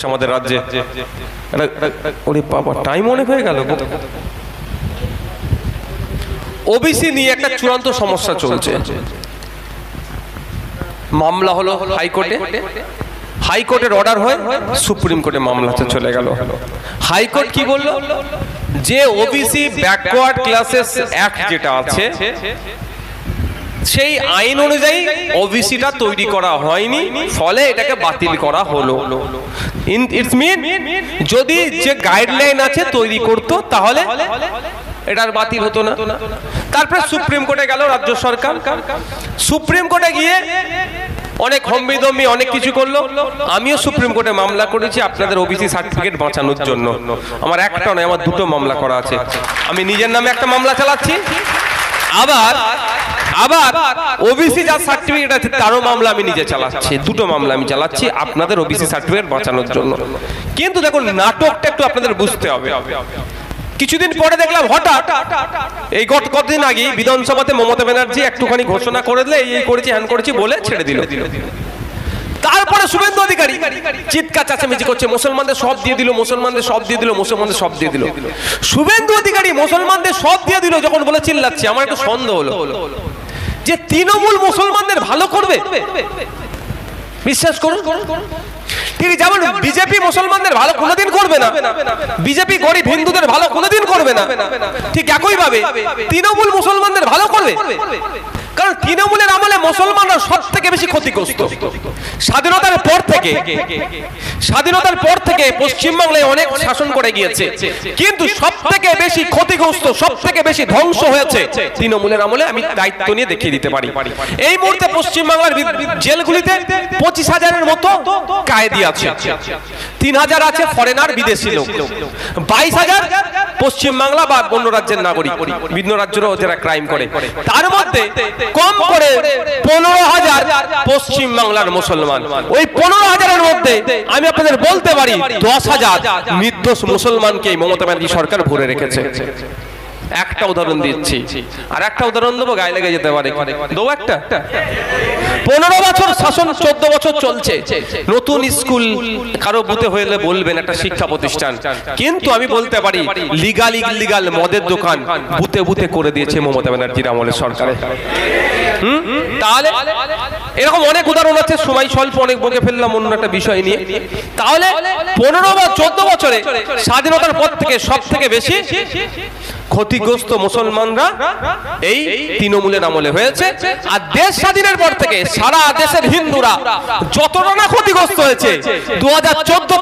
করছে আমাদের রাজ্যে। ওরে বাবা, টাইম অনেক হয়ে গেল। ওবিসি নিয়ে একটা চূড়ান্ত সমস্যা চলছে। মামলা হলো হাইকোর্টে, হাইকোর্টের অর্ডার হয়, সুপ্রিম কোর্টে মামলাতে চলে গেল। হাইকোর্ট কি বলল, যে ওবিসি ব্যাকওয়ার্ড ক্লাসেস অ্যাক্ট যেটা আছে সেই আইন অনুযায়ী ওবিসিটা তৈরি করা হয়নি, ফলে এটাকে বাতিল করা হলো। ইটস মিন যদি যে গাইডলাইন আছে তৈরি করতো তাহলে এটার বাতিল হতো না। তারপরে সুপ্রিম কোর্টে গেল রাজ্য সরকার। সুপ্রিম কোর্টে গিয়ে অনেক হম্বিদম্বি অনেক কিছু করলো। আমিও সুপ্রিম কোর্টে মামলা করেছি আপনাদের ওবিসি সার্টিফিকেট বাঁচানোর জন্য। আমার একটা নয়, আমার দুটো মামলা করা আছে। আমি নিজের নামে একটা মামলা চালাচ্ছি, আবার ওবিসি যার সার্টিফিকেট আছে তারও মামলা আমি নিজে চালাচ্ছি। দুটো মামলা আমি চালাচ্ছি আপনাদের ওবিসি সার্টিফিকেট বাঁচানোর জন্য। কিন্তু দেখুন, নাটকটা একটু আপনাদের বুঝতে হবে। কিছুদিন পরে দেখলাম হঠাৎ, এই কতদিন আগে বিধানসভাতে মমতা ব্যানার্জি একটুখানি ঘোষণা করে দিলে এই করেছি হ্যান করেছি বলে ছেড়ে দিল। তারপরে শুভেন্দু অধিকারী চিৎকার চেঁচামেচি করছে, মুসলমানদের সব দিয়ে দিল, মুসলমানদের সব দিয়ে দিল, মুসলমানদের সব দিয়ে দিল। শুভেন্দু অধিকারী মুসলমানদের সব দিয়ে দিল যখন বলে চিল্লাচ্ছে, আমার একটু সন্দেহ হলো যে তৃণমূল মুসলমানদের ভালো করবে। বিশ্বাস করুন, ঠিক যেমন বিজেপি মুসলমানদের ভালো কোনোদিন করবে না, বিজেপি গরিব হিন্দুদের ভালো কোনোদিন করবে না, ঠিক একই ভাবে তৃণমূল মুসলমানদের ভালো করবে। কারণ তৃণমূলের আমলে মুসলমানরা সব থেকে বেশি ক্ষতিগ্রস্ত। স্বাধীনতার পর থেকে পশ্চিমবাংলায় অনেক শাসন করে গিয়েছে, কিন্তু সব থেকে বেশি ক্ষতিগ্রস্ত, সব থেকে বেশি ধ্বংস হয়েছে তৃণমূলের আমলে। আমি দায়িত্ব নিয়ে দেখিয়ে দিতে পারি। এই মুহূর্তে পশ্চিমবাংলার জেলগুলিতে 25,000-এর মতো কয়েদি আছে, 3,000 আছে ফরেনার বিদেশি লোক, 22,000 পশ্চিমবাংলা বা অন্য রাজ্যের নাগরিক, বিভিন্ন রাজ্যেরও যারা ক্রাইম করে। তার মধ্যে কম করে 15,000 পশ্চিম বাংলার মুসলমান। ওই 15,000-এর মধ্যে আমি আপনাদের বলতে পারি 10,000 নির্দোষ মুসলমানকে মমতা ব্যানার্জি সরকার ভরে রেখেছে। একটা উদাহরণ দিচ্ছি, আর একটা উদাহরণ দেবো, গায়ে লেগে যেতে পারে। দেবো একটা। 15 বছর শাসন, 14 বছর চলছে। নতুন স্কুল কারো বুথে হলে বলবেন একটা শিক্ষা প্রতিষ্ঠান, কিন্তু আমি বলতে পারি লিগাল ইলিগাল মদের দোকান বুথে বুথে করে দিয়েছে মমতা ব্যানার্জির আমলের সরকারে। তাহলে এরকম অনেক উদাহরণ আছে, সময় স্বল্প, অনেক বকে ফেললাম অন্য একটা বিষয় নিয়ে। তাহলে 15 বা 14 বছরে স্বাধীনতার পর থেকে সব থেকে বেশি ক্ষতিগ্রস্ত মুসলমানরা এই তৃণমূলের আমলে হয়েছে। আর দেশ স্বাধীনের পর থেকে সারা দেশের হিন্দুরা যতটা না ক্ষতিগ্রস্ত হয়েছে 2014